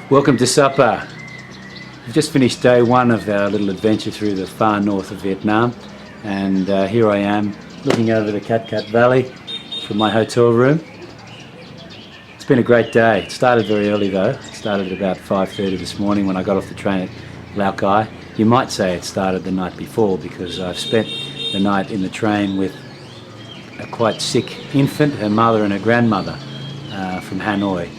Welcome to SAPA. We've just finished day one of our little adventure through the far north of Vietnam, and here I am looking over the Cat Cat Valley from my hotel room. It's been a great day. It started very early though. It started at about 5:30 this morning when I got off the train at Lao Cai. You might say it started the night before because I've spent the night in the train with a quite sick infant, her mother and her grandmother from Hanoi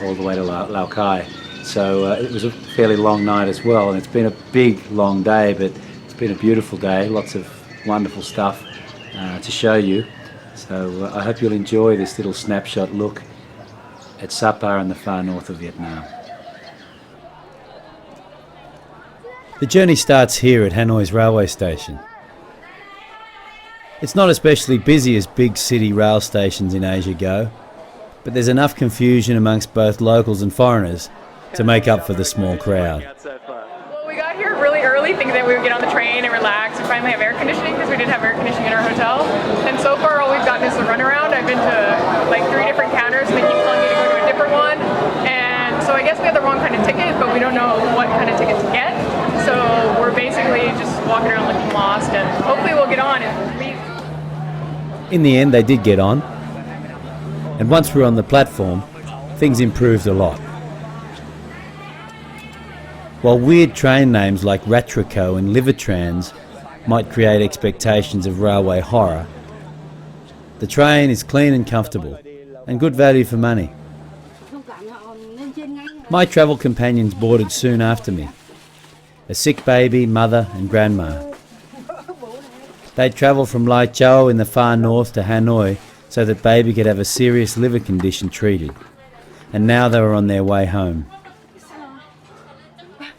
all the way to Lao Cai. So it was a fairly long night as well, and it's been a big long day, but it's been a beautiful day, lots of wonderful stuff to show you. So I hope you'll enjoy this little snapshot look at SAPA in the far north of Vietnam. The journey starts here at Hanoi's railway station. It's not especially busy as big city rail stations in Asia go, but there's enough confusion amongst both locals and foreigners to make up for the small crowd. Well, we got here really early thinking that we would get on the train and relax and finally have air conditioning because we didn't have air conditioning in our hotel. And so far all we've gotten is the runaround. I've been to like 3 different counters and they keep telling me to go to a different one. And so I guess we had the wrong kind of ticket, but we don't know what kind of ticket to get. So we're basically just walking around looking lost, and hopefully we'll get on and leave. In the end they did get on, and once we were on the platform, things improved a lot. While weird train names like Ratrico and Livertrans might create expectations of railway horror, the train is clean and comfortable, and good value for money. My travel companions boarded soon after me, a sick baby, mother and grandma. They'd travelled from Lai Châu in the far north to Hanoi so that baby could have a serious liver condition treated, and now they were on their way home.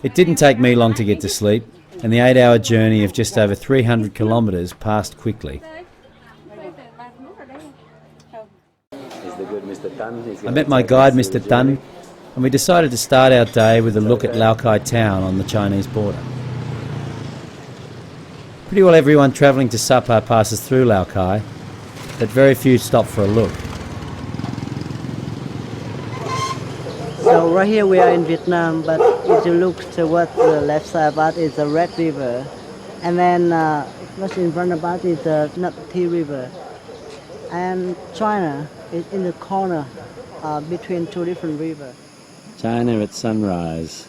It didn't take me long to get to sleep, and the 8-hour journey of just over 300 kilometres passed quickly. I met my guide, Mr. Tan, and we decided to start our day with a look at Lao Cai town on the Chinese border. Pretty well everyone travelling to SAPA passes through Lao Cai, but very few stop for a look. So right here we are in Vietnam, but if you look towards the left side about is the Red River, and then what's in front about is the Nut Tea River, and China is in the corner between 2 different rivers. China at sunrise.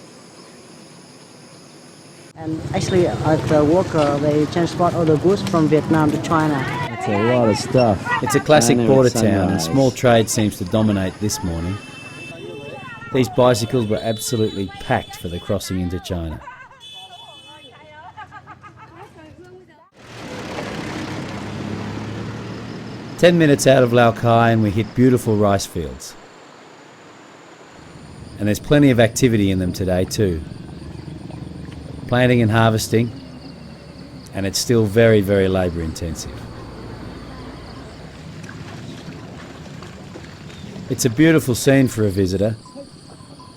And actually as the worker they transport all the goods from Vietnam to China. That's a lot of stuff. It's a classic border town, and small trade seems to dominate this morning. These bicycles were absolutely packed for the crossing into China. "10 minutes out of Lao Cai and we hit beautiful rice fields. And there's plenty of activity in them today too. Planting and harvesting, and it's still very, very labour intensive. It's a beautiful scene for a visitor,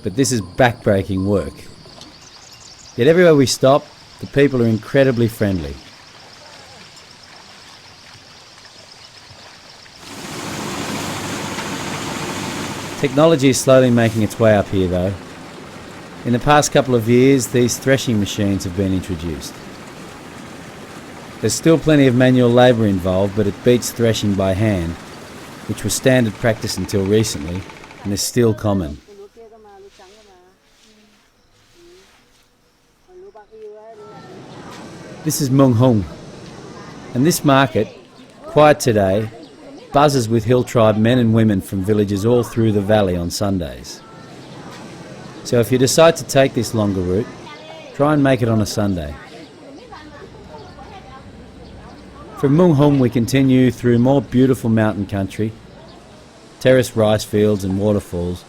but this is back-breaking work. Yet everywhere we stop, the people are incredibly friendly. Technology is slowly making its way up here though. In the past couple of years, these threshing machines have been introduced. There's still plenty of manual labour involved, but it beats threshing by hand, which was standard practice until recently, and is still common. This is Mung Hung, and this market, quiet today, buzzes with hill tribe men and women from villages all through the valley on Sundays. So if you decide to take this longer route, try and make it on a Sunday. From Mung Hung we continue through more beautiful mountain country, terraced rice fields and waterfalls,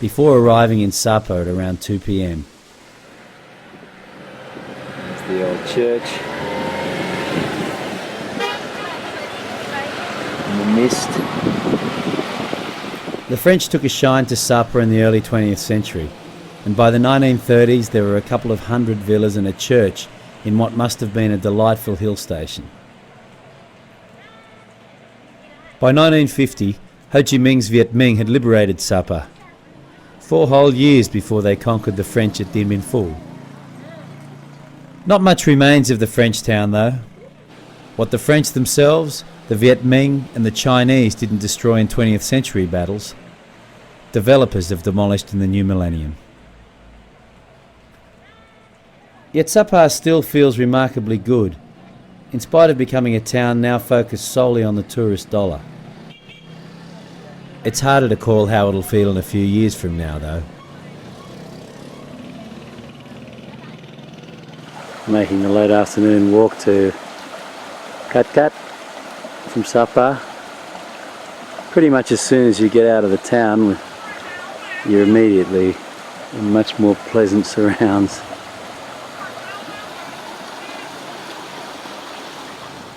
before arriving in SAPA at around 2 p.m. There's the old church. And the mist. The French took a shine to SAPA in the early 20th century, and by the 1930s there were a couple of 100 villas and a church in what must have been a delightful hill station. By 1950, Ho Chi Minh's Viet Minh had liberated SAPA. 4 whole years before they conquered the French at Dien Bien Phu. Not much remains of the French town though. What the French themselves, the Viet Minh and the Chinese didn't destroy in 20th century battles, developers have demolished in the new millennium. Yet Sapa still feels remarkably good, in spite of becoming a town now focused solely on the tourist dollar. It's harder to call how it'll feel in a few years from now though. Making the late afternoon walk to Kat Kat from Sapa. Pretty much as soon as you get out of the town, you're immediately in much more pleasant surrounds.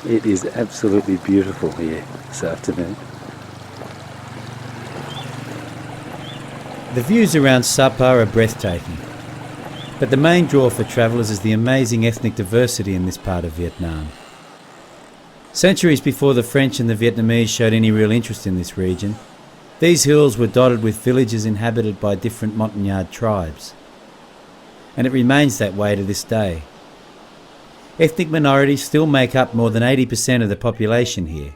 It is absolutely beautiful here this afternoon. The views around Sapa are breathtaking, but the main draw for travellers is the amazing ethnic diversity in this part of Vietnam. Centuries before the French and the Vietnamese showed any real interest in this region, these hills were dotted with villages inhabited by different Montagnard tribes. And it remains that way to this day. Ethnic minorities still make up more than 80% of the population here.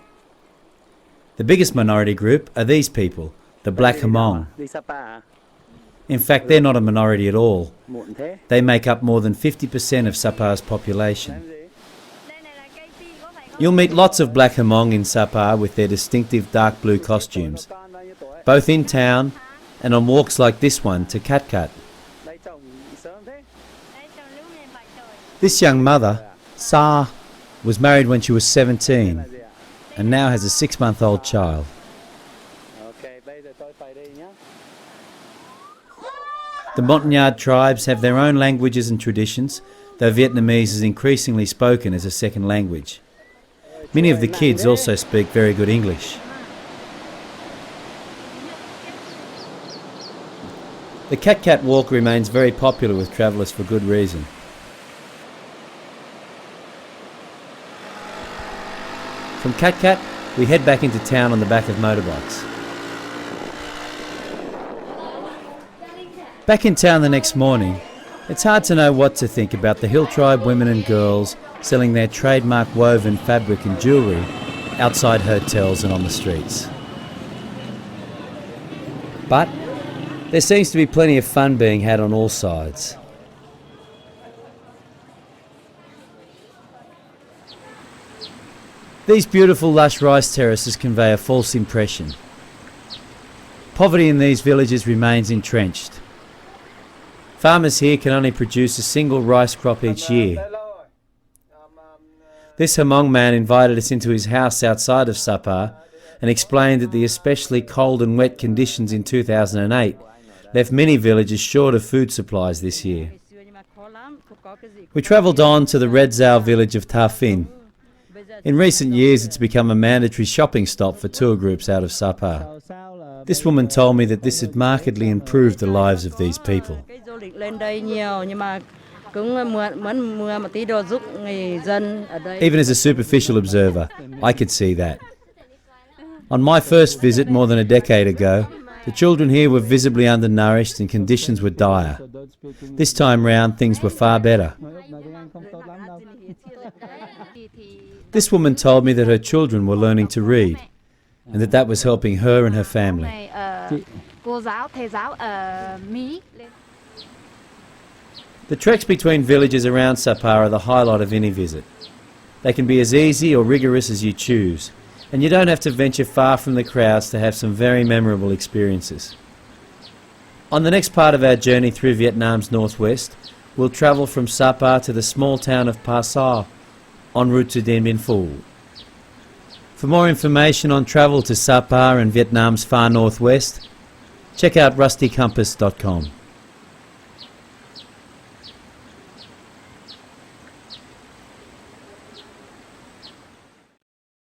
The biggest minority group are these people, the Black Hmong. In fact, they're not a minority at all. They make up more than 50% of Sapa's population. You'll meet lots of Black Hmong in Sapa with their distinctive dark blue costumes, both in town and on walks like this one to Kat Kat. This young mother, Sa, was married when she was 17 and now has a 6-month-old child. The Montagnard tribes have their own languages and traditions, though Vietnamese is increasingly spoken as a second language. Many of the kids also speak very good English. The Kat Kat walk remains very popular with travellers for good reason. From Kat Kat, we head back into town on the back of motorbikes. Back in town the next morning, it's hard to know what to think about the hill tribe women and girls selling their trademark woven fabric and jewellery outside hotels and on the streets. But there seems to be plenty of fun being had on all sides. These beautiful lush rice terraces convey a false impression. Poverty in these villages remains entrenched. Farmers here can only produce a single rice crop each year. This Hmong man invited us into his house outside of Sapa and explained that the especially cold and wet conditions in 2008 left many villages short of food supplies this year. We travelled on to the Red Zao village of Ta Phin. In recent years it's become a mandatory shopping stop for tour groups out of Sapa. This woman told me that this had markedly improved the lives of these people. Even as a superficial observer, I could see that. On my first visit more than a decade ago, the children here were visibly undernourished and conditions were dire. This time round, things were far better. This woman told me that her children were learning to read, and that was helping her and her family. The treks between villages around Sapa are the highlight of any visit. They can be as easy or rigorous as you choose, and you don't have to venture far from the crowds to have some very memorable experiences. On the next part of our journey through Vietnam's northwest, we'll travel from Sapa to the small town of Pa Sa, en route to Dien Bien Phu. For more information on travel to Sapa and Vietnam's far northwest, check out rustycompass.com.